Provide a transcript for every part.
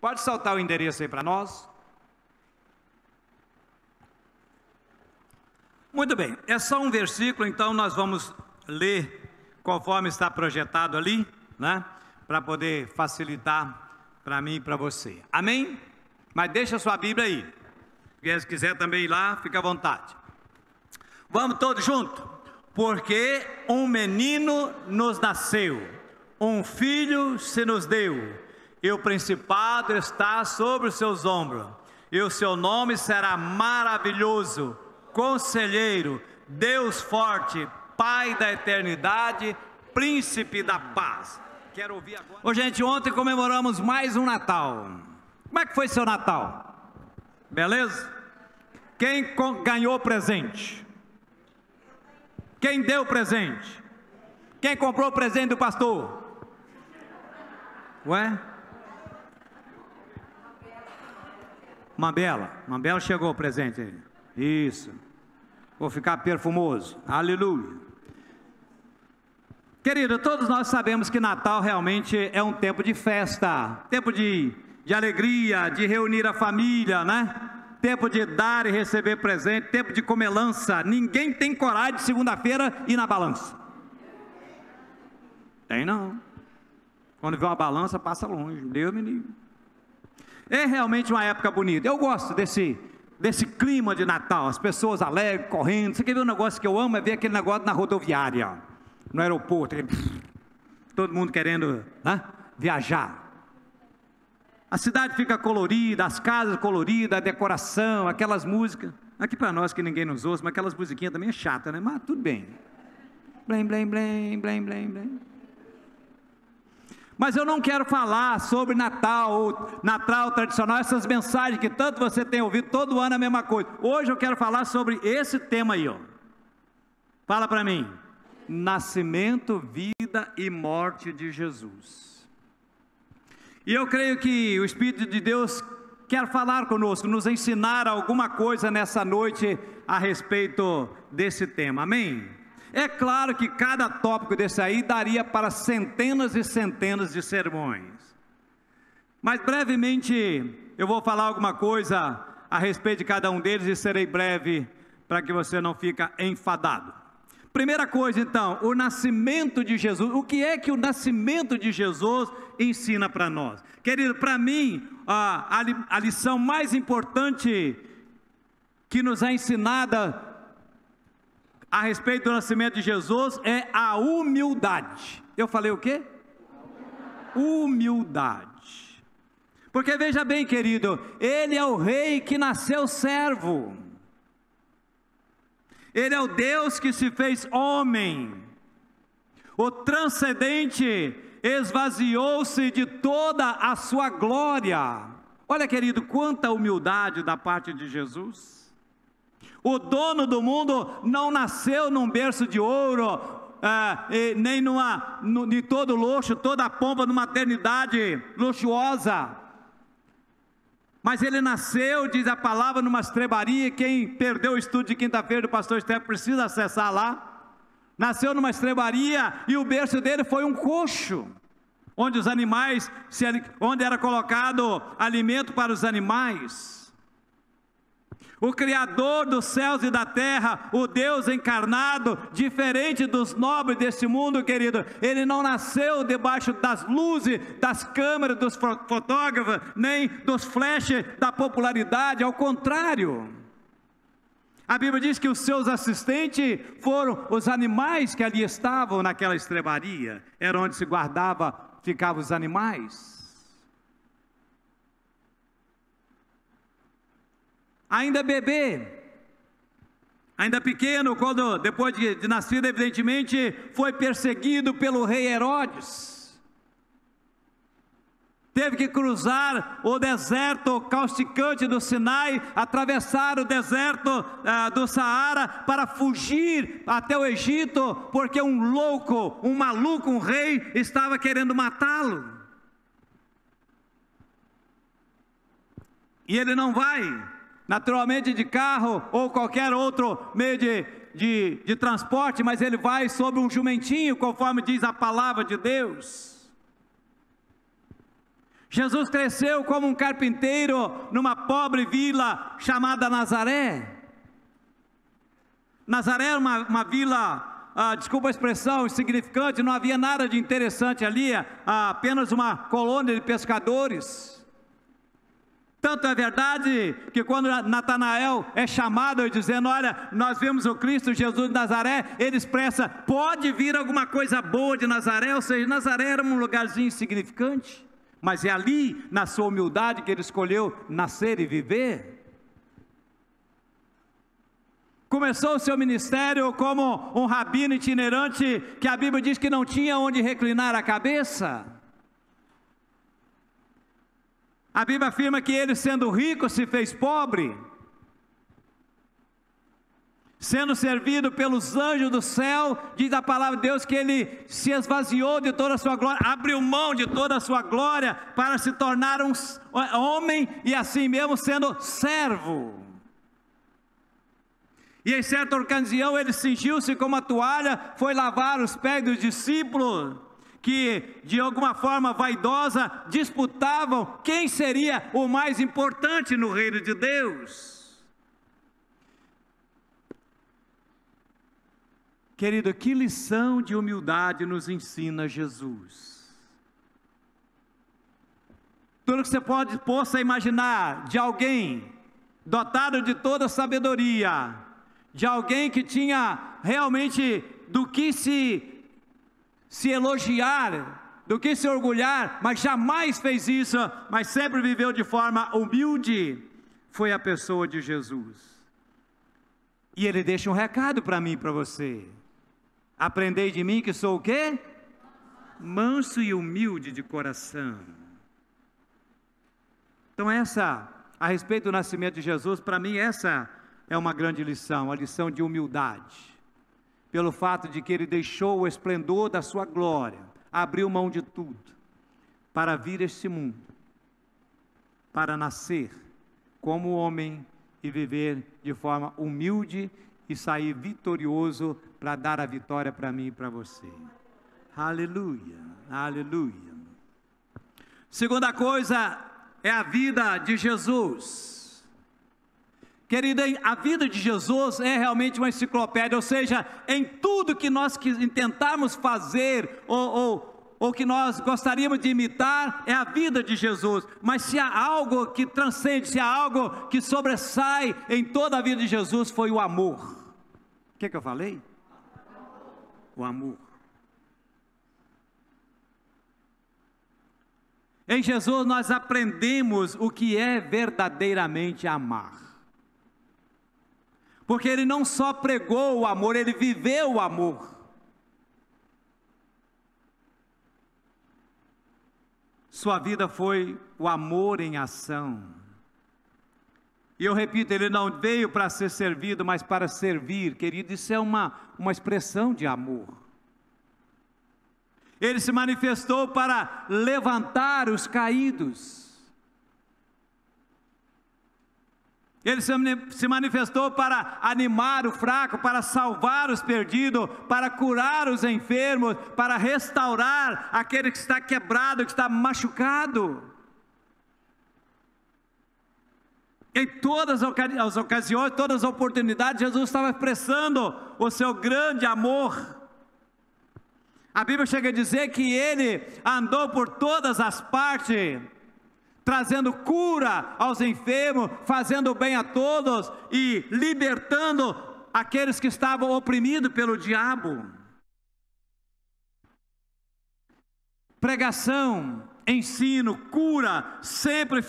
Pode saltar o endereço aí para nós? Muito bem, é só um versículo, então nós vamos ler conforme está projetado ali, né? Para poder facilitar para mim e para você. Amém? Mas deixa a sua Bíblia aí. Se quiser também ir lá, fica à vontade. Vamos todos juntos? Porque um menino nos nasceu, um filho se nos deu, e o principado está sobre os seus ombros, e o seu nome será maravilhoso, Conselheiro, Deus forte, Pai da eternidade, Príncipe da paz. Quero ouvir agora. Ô, gente, ontem comemoramos mais um Natal. Como é que foi seu Natal? Beleza? Quem ganhou presente? Quem deu presente? Quem comprou o presente do pastor? Ué? Mabela chegou o presente aí. Isso. Vou ficar perfumoso. Aleluia. Querido, todos nós sabemos que Natal realmente é um tempo de festa, tempo de alegria, de reunir a família, né? Tempo de dar e receber presente, tempo de comelança. Ninguém tem coragem de segunda-feira ir na balança. Tem não. Quando vê uma balança, passa longe. Deus me livre. É realmente uma época bonita. Eu gosto desse clima de Natal, as pessoas alegres, correndo. Você quer ver um negócio que eu amo? É ver aquele negócio na rodoviária, no aeroporto, todo mundo querendo, né, viajar. A cidade fica colorida, as casas coloridas, a decoração, aquelas músicas. Aqui para nós que ninguém nos ouve, mas aquelas musiquinhas também é chata, né? Mas tudo bem. Blém, blém, blém, blém, blém, blém. Mas eu não quero falar sobre Natal, Natal tradicional, essas mensagens que tanto você tem ouvido, todo ano a mesma coisa. Hoje eu quero falar sobre esse tema aí, ó. Fala para mim. Nascimento, vida e morte de Jesus. E eu creio que o Espírito de Deus quer falar conosco, nos ensinar alguma coisa nessa noite a respeito desse tema. Amém? É claro que cada tópico desse aí daria para centenas e centenas de sermões. Mas brevemente eu vou falar alguma coisa a respeito de cada um deles e serei breve para que você não fique enfadado. Primeira coisa então, o nascimento de Jesus. O que é que o nascimento de Jesus ensina para nós? Querido, para mim, a lição mais importante que nos é ensinada a respeito do nascimento de Jesus é a humildade. Eu falei o quê? Humildade. Porque veja bem, querido, Ele é o Rei que nasceu servo. Ele é o Deus que se fez homem. O transcendente esvaziou-se de toda a sua glória. Olha, querido, quanta humildade da parte de Jesus. O dono do mundo não nasceu num berço de ouro, nem de todo luxo, toda a pompa de uma eternidade luxuosa. Mas ele nasceu, diz a palavra, numa estrebaria. Quem perdeu o estudo de quinta-feira do pastor Estevão precisa acessar lá. Nasceu numa estrebaria e o berço dele foi um coxo, onde os animais, onde era colocado alimento para os animais. O Criador dos céus e da terra, o Deus encarnado, diferente dos nobres desse mundo, querido, Ele não nasceu debaixo das luzes, das câmeras, dos fotógrafos, nem dos flashes da popularidade, ao contrário. A Bíblia diz que os seus assistentes foram os animais que ali estavam naquela estrebaria, era onde se ficavam os animais. Ainda bebê, ainda pequeno, quando depois de nascido, evidentemente, foi perseguido pelo rei Herodes. Teve que cruzar o deserto causticante do Sinai, atravessar o deserto do Saara para fugir até o Egito, porque um louco, um maluco, um rei estava querendo matá-lo. E ele não vai naturalmente de carro ou qualquer outro meio de transporte, mas ele vai sobre um jumentinho, conforme diz a palavra de Deus. Jesus cresceu como um carpinteiro numa pobre vila chamada Nazaré. Nazaré era uma vila, desculpa a expressão, insignificante, não havia nada de interessante ali, apenas uma colônia de pescadores. Tanto é verdade que quando Natanael é chamado dizendo, olha, nós vemos o Cristo Jesus de Nazaré, ele expressa, pode vir alguma coisa boa de Nazaré, ou seja, Nazaré era um lugarzinho insignificante, mas é ali, na sua humildade, que ele escolheu nascer e viver. Começou o seu ministério como um rabino itinerante, que a Bíblia diz que não tinha onde reclinar a cabeça. A Bíblia afirma que ele, sendo rico, se fez pobre, sendo servido pelos anjos do céu, diz a palavra de Deus que ele se esvaziou de toda a sua glória, abriu mão de toda a sua glória, para se tornar um homem, e assim mesmo sendo servo. E em certa ocasião ele cingiu-se com uma toalha, foi lavar os pés dos discípulos, que de alguma forma vaidosa disputavam quem seria o mais importante no reino de Deus. Querido, que lição de humildade nos ensina Jesus. Tudo que você possa imaginar de alguém dotado de toda a sabedoria, de alguém que tinha realmente do que se elogiar, do que se orgulhar, mas jamais fez isso, mas sempre viveu de forma humilde, foi a pessoa de Jesus. E ele deixa um recado para mim e para você: aprendei de mim que sou o quê? Manso e humilde de coração. Então a respeito do nascimento de Jesus, para mim essa é uma grande lição, a lição de humildade. Pelo fato de que ele deixou o esplendor da sua glória, abriu mão de tudo, para vir a este mundo, para nascer como homem e viver de forma humilde e sair vitorioso para dar a vitória para mim e para você. Aleluia, aleluia. Segunda coisa é a vida de Jesus. Querida, a vida de Jesus é realmente uma enciclopédia, ou seja, em tudo que nós tentarmos fazer, ou que nós gostaríamos de imitar, é a vida de Jesus. Mas se há algo que transcende, se há algo que sobressai em toda a vida de Jesus, foi o amor. O que eu falei? O amor. Em Jesus nós aprendemos o que é verdadeiramente amar. Porque ele não só pregou o amor, ele viveu o amor. Sua vida foi o amor em ação. E eu repito, ele não veio para ser servido, mas para servir. Querido, isso é uma expressão de amor. Ele se manifestou para levantar os caídos. Ele se manifestou para animar o fraco, para salvar os perdidos, para curar os enfermos, para restaurar aquele que está quebrado, que está machucado. Em todas as ocasiões, todas as oportunidades, Jesus estava expressando o seu grande amor. A Bíblia chega a dizer que ele andou por todas as partes, trazendo cura aos enfermos, fazendo bem a todos e libertando aqueles que estavam oprimidos pelo diabo. Pregação, ensino, cura, sempre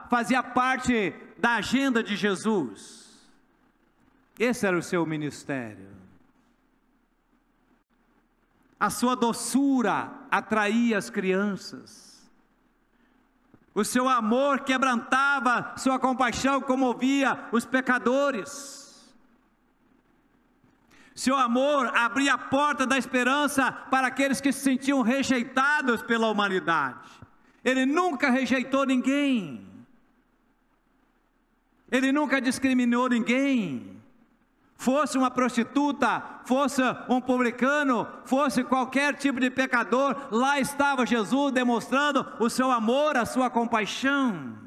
fazia parte da agenda de Jesus. Esse era o seu ministério. A sua doçura atraía as crianças. O seu amor quebrantava, sua compaixão comovia os pecadores. Seu amor abria a porta da esperança para aqueles que se sentiam rejeitados pela humanidade. Ele nunca rejeitou ninguém. Ele nunca discriminou ninguém. fosse uma prostituta, fosse um publicano, fosse qualquer tipo de pecador, lá estava Jesus demonstrando o seu amor, a sua compaixão.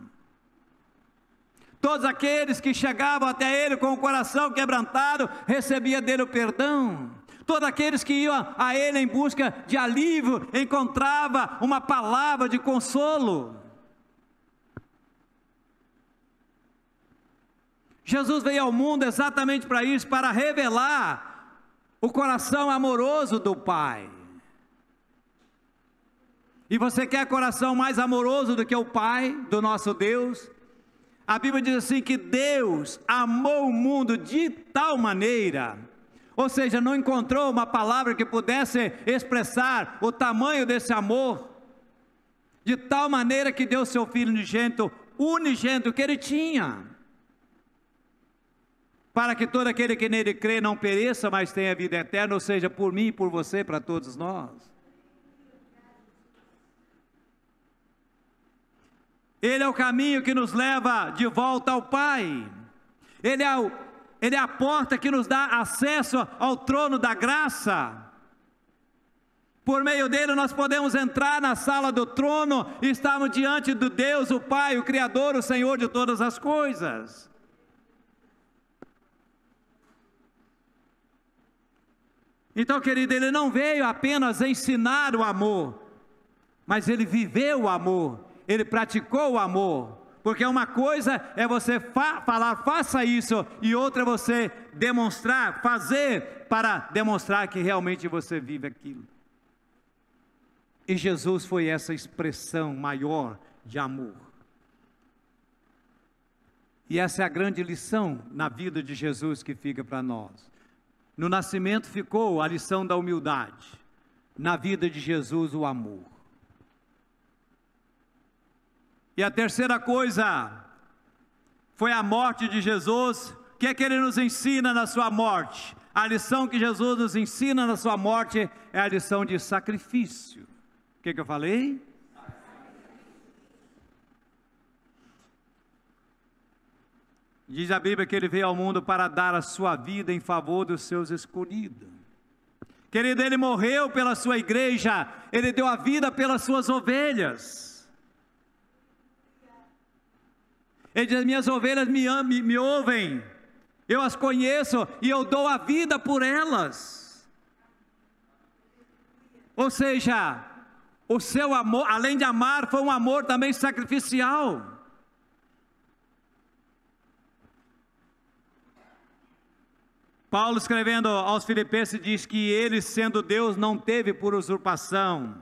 Todos aqueles que chegavam até Ele com o coração quebrantado, recebia dele o perdão. Todos aqueles que iam a Ele em busca de alívio, encontrava uma palavra de consolo. Jesus veio ao mundo exatamente para isso, para revelar o coração amoroso do Pai. E você quer coração mais amoroso do que o Pai, do nosso Deus? A Bíblia diz assim que Deus amou o mundo de tal maneira, ou seja, não encontrou uma palavra que pudesse expressar o tamanho desse amor, de tal maneira que deu seu Filho unigênito que Ele tinha, para que todo aquele que nele crê não pereça, mas tenha vida eterna, ou seja, por mim e por você, para todos nós. Ele é o caminho que nos leva de volta ao Pai. Ele é a porta que nos dá acesso ao trono da graça. Por meio dele nós podemos entrar na sala do trono e estarmos diante de Deus, o Pai, o Criador, o Senhor de todas as coisas. Então, querido, ele não veio apenas ensinar o amor, mas ele viveu o amor. Ele praticou o amor, porque uma coisa é você falar, faça isso, e outra é você demonstrar, fazer para demonstrar que realmente você vive aquilo. E Jesus foi essa expressão maior de amor. E essa é a grande lição na vida de Jesus que fica para nós. No nascimento ficou a lição da humildade, na vida de Jesus o amor. E a terceira coisa foi a morte de Jesus. O que é que ele nos ensina na sua morte? A lição que Jesus nos ensina na sua morte é a lição de sacrifício. O que eu falei? Diz a Bíblia que ele veio ao mundo para dar a sua vida em favor dos seus escolhidos. Querido, ele morreu pela sua igreja, ele deu a vida pelas suas ovelhas. Ele diz: minhas ovelhas me ouvem, eu as conheço e eu dou a vida por elas. Ou seja, o seu amor, além de amar, foi um amor também sacrificial. Paulo, escrevendo aos Filipenses, diz que ele, sendo Deus, não teve por usurpação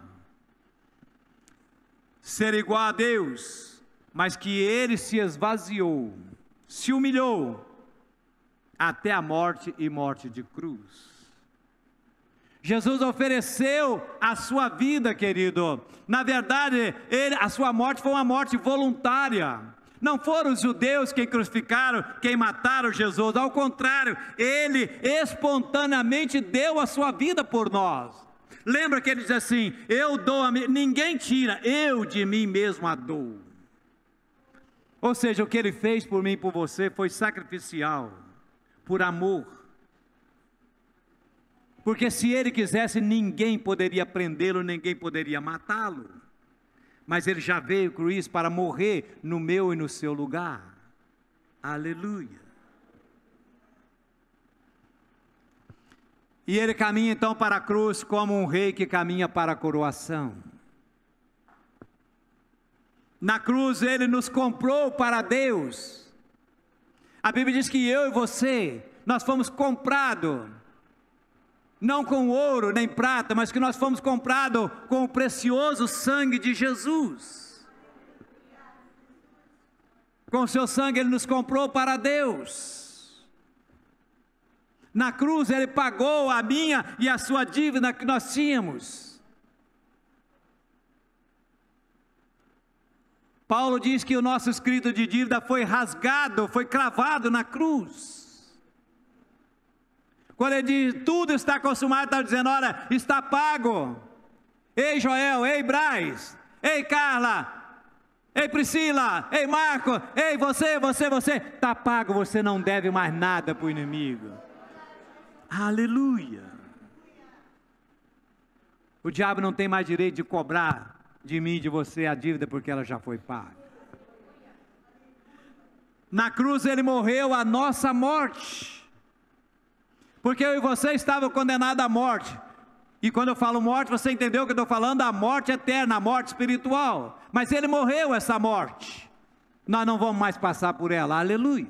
ser igual a Deus, mas que ele se esvaziou, se humilhou, até a morte e morte de cruz. Jesus ofereceu a sua vida, querido. Na verdade, a sua morte foi uma morte voluntária. Não foram os judeus quem crucificaram, quem mataram Jesus. Ao contrário, ele espontaneamente deu a sua vida por nós. Lembra que ele diz assim: eu dou a mim, ninguém tira, eu de mim mesmo a dou. Ou seja, o que ele fez por mim e por você foi sacrificial, por amor. Porque se ele quisesse, ninguém poderia prendê-lo, ninguém poderia matá-lo. Mas ele já veio com isso para morrer no meu e no seu lugar. Aleluia. E ele caminha então para a cruz como um rei que caminha para a coroação. Na cruz ele nos comprou para Deus. A Bíblia diz que eu e você, nós fomos comprados, não com ouro nem prata, mas que nós fomos comprados com o precioso sangue de Jesus. Com o seu sangue ele nos comprou para Deus. Na cruz ele pagou a minha e a sua dívida que nós tínhamos. Paulo diz que o nosso escrito de dívida foi rasgado, foi cravado na cruz. Quando ele diz, tudo está consumado, está dizendo, olha, está pago. Ei Joel, ei Braz, ei Carla, ei Priscila, ei Marco, ei você, está pago, você não deve mais nada para o inimigo. Aleluia. O diabo não tem mais direito de cobrar de mim e de você a dívida, porque ela já foi paga. Na cruz ele morreu a nossa morte, porque eu e você estavam condenados à morte. E quando eu falo morte, você entendeu o que eu estou falando? A morte eterna, a morte espiritual. Mas ele morreu essa morte. Nós não vamos mais passar por ela. Aleluia.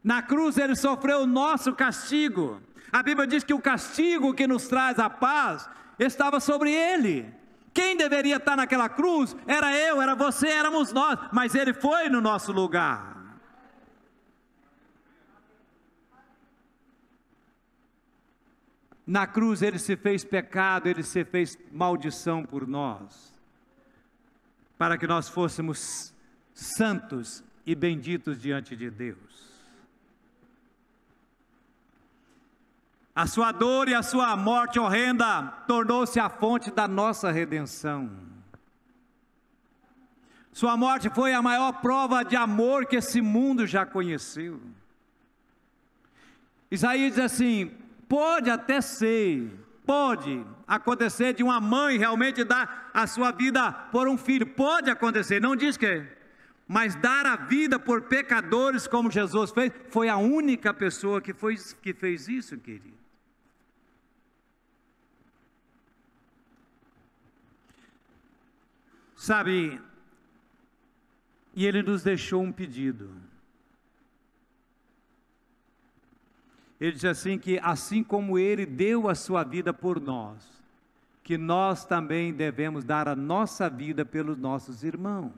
Na cruz ele sofreu o nosso castigo. A Bíblia diz que o castigo que nos traz a paz estava sobre ele. Quem deveria estar naquela cruz? Era eu, era você, éramos nós. Mas ele foi no nosso lugar. Na cruz ele se fez pecado, ele se fez maldição por nós, para que nós fôssemos santos e benditos diante de Deus. A sua dor e a sua morte horrenda tornou-se a fonte da nossa redenção. Sua morte foi a maior prova de amor que esse mundo já conheceu. Isaías diz assim: pode até ser, pode acontecer de uma mãe realmente dar a sua vida por um filho, pode acontecer, não diz que é, mas dar a vida por pecadores como Jesus fez, foi a única pessoa que fez isso, querido. Sabe, e ele nos deixou um pedido. Ele diz assim que assim como ele deu a sua vida por nós, que nós também devemos dar a nossa vida pelos nossos irmãos.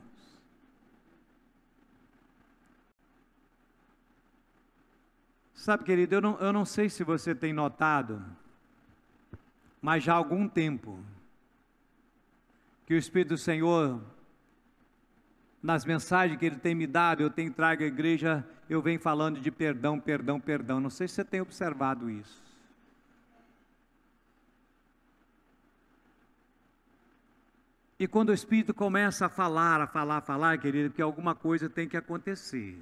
Sabe, querido, eu não sei se você tem notado, mas já há algum tempo, que o Espírito do Senhor, nas mensagens que Ele tem me dado, eu tenho trago à igreja, eu venho falando de perdão, perdão, perdão. Não sei se você tem observado isso. E quando o Espírito começa a falar, querido, que alguma coisa tem que acontecer.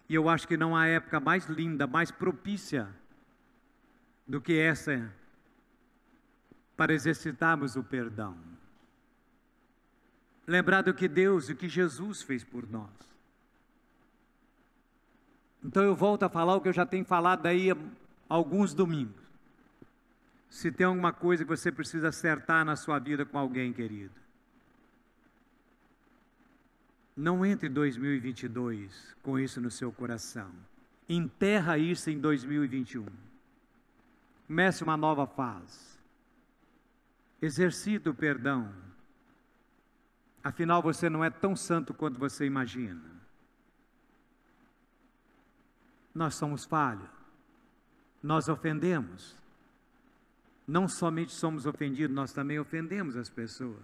E eu acho que não há época mais linda, mais propícia do que essa, para exercitarmos o perdão. Lembrar do que Deus e o que Jesus fez por nós. Então eu volto a falar o que eu já tenho falado aí há alguns domingos. Se tem alguma coisa que você precisa acertar na sua vida com alguém, querido, não entre em 2022 com isso no seu coração. Enterra isso em 2021. Comece uma nova fase. Exercita o perdão. Afinal, você não é tão santo quanto você imagina. Nós somos falhos. Nós ofendemos. Não somente somos ofendidos, nós também ofendemos as pessoas.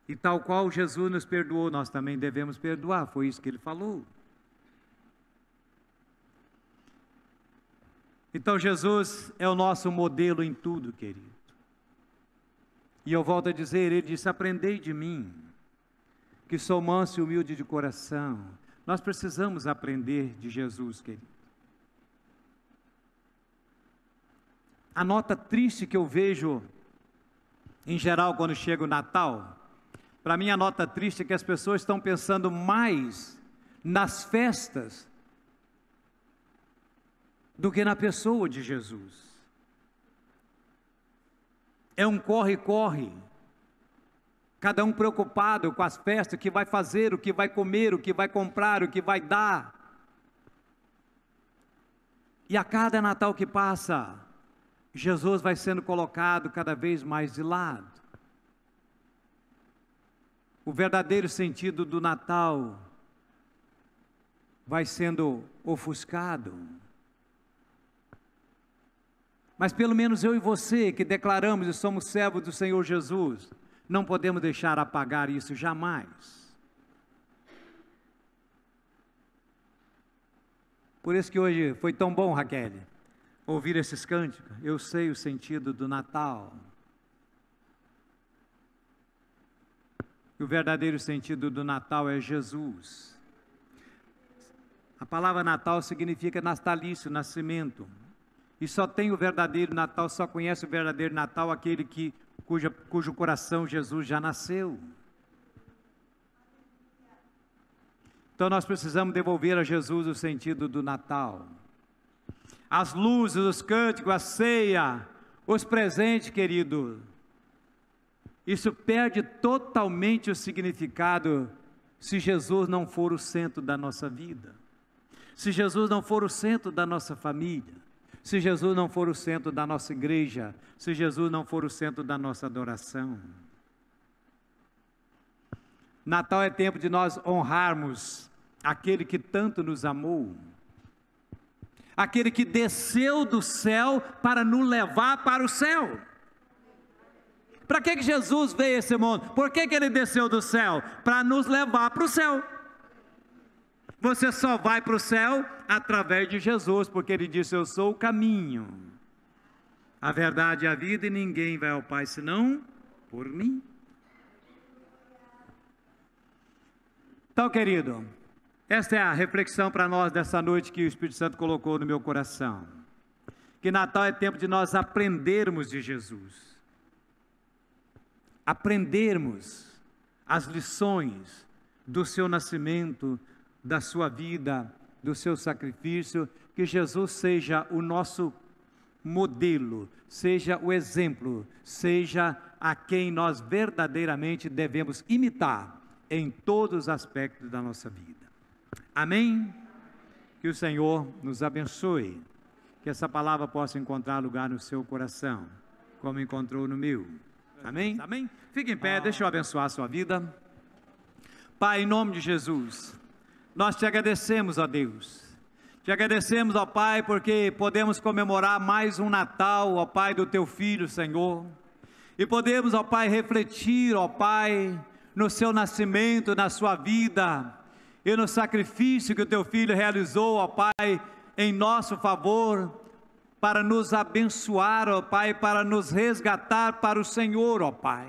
E tal qual Jesus nos perdoou, nós também devemos perdoar. Foi isso que Ele falou. Então Jesus é o nosso modelo em tudo, querido. E eu volto a dizer, Ele disse: aprendei de mim, que sou manso e humilde de coração. Nós precisamos aprender de Jesus, querido. A nota triste que eu vejo, em geral, quando chega o Natal, para mim a nota triste é que as pessoas estão pensando mais nas festas do que na pessoa de Jesus. É um corre-corre, cada um preocupado com as festas, o que vai fazer, o que vai comer, o que vai comprar, o que vai dar. E a cada Natal que passa, Jesus vai sendo colocado cada vez mais de lado. O verdadeiro sentido do Natal vai sendo ofuscado. Mas pelo menos eu e você, que declaramos e somos servos do Senhor Jesus, não podemos deixar apagar isso jamais. Por isso que hoje foi tão bom, Raquel, ouvir esses cânticos. Eu sei o sentido do Natal. O verdadeiro sentido do Natal é Jesus. A palavra Natal significa natalício, nascimento. E só tem o verdadeiro Natal, só conhece o verdadeiro Natal aquele cujo coração Jesus já nasceu. Então nós precisamos devolver a Jesus o sentido do Natal. As luzes, os cânticos, a ceia, os presentes, querido. Isso perde totalmente o significado se Jesus não for o centro da nossa vida. Se Jesus não for o centro da nossa família. Se Jesus não for o centro da nossa igreja. Se Jesus não for o centro da nossa adoração. Natal é tempo de nós honrarmos aquele que tanto nos amou. Aquele que desceu do céu para nos levar para o céu. Para que Jesus veio a esse mundo? Por que Ele desceu do céu? Para nos levar para o céu. Você só vai para o céu através de Jesus, porque Ele disse: eu sou o caminho, a verdade e a vida, e ninguém vai ao Pai senão por mim. Então, querido, esta é a reflexão para nós dessa noite que o Espírito Santo colocou no meu coração. Que Natal é tempo de nós aprendermos de Jesus. Aprendermos as lições do seu nascimento, da sua vida, do seu sacrifício. Que Jesus seja o nosso modelo, seja o exemplo, seja a quem nós verdadeiramente devemos imitar em todos os aspectos da nossa vida. Amém? Que o Senhor nos abençoe, que essa palavra possa encontrar lugar no seu coração, como encontrou no meu. Amém? Amém? Fique em pé, deixa eu abençoar a sua vida. Pai, em nome de Jesus, nós te agradecemos, ó Deus. Te agradecemos, ó Pai, porque podemos comemorar mais um Natal, ó Pai, do teu Filho, Senhor. E podemos, ó Pai, refletir, ó Pai, no seu nascimento, na sua vida, e no sacrifício que o teu Filho realizou, ó Pai, em nosso favor, para nos abençoar, ó Pai, para nos resgatar para o Senhor, ó Pai.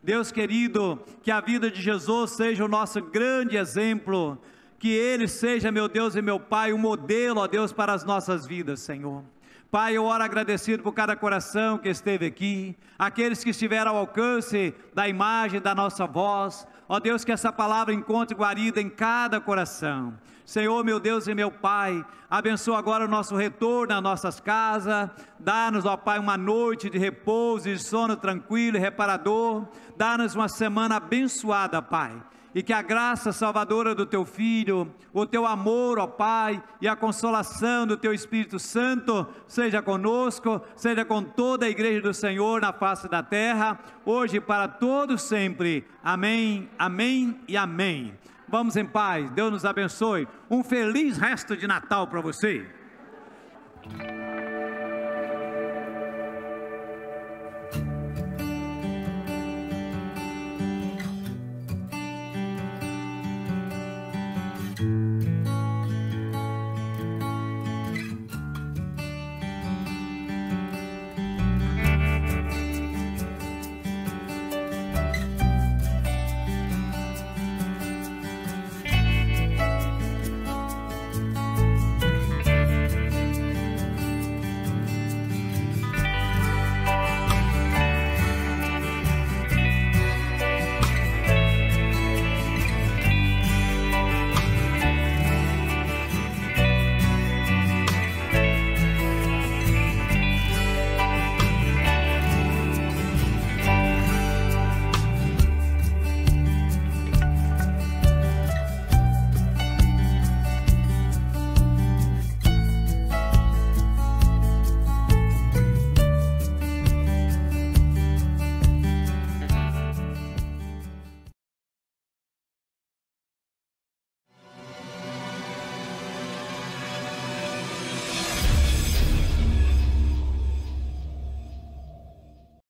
Deus querido, que a vida de Jesus seja o nosso grande exemplo, que Ele seja, meu Deus e meu Pai, um modelo, ó Deus, para as nossas vidas, Senhor. Pai, eu oro agradecido por cada coração que esteve aqui, aqueles que estiveram ao alcance da imagem da nossa voz. Ó Deus, que essa palavra encontre guarida em cada coração. Senhor, meu Deus e meu Pai, abençoa agora o nosso retorno às nossas casas. Dá-nos, ó Pai, uma noite de repouso e de sono tranquilo e reparador. Dá-nos uma semana abençoada, Pai. E que a graça salvadora do Teu Filho, o Teu amor, ó Pai, e a consolação do Teu Espírito Santo, seja conosco, seja com toda a igreja do Senhor na face da terra, hoje e para todos sempre. Amém, amém e amém. Vamos em paz, Deus nos abençoe. Um feliz resto de Natal para você.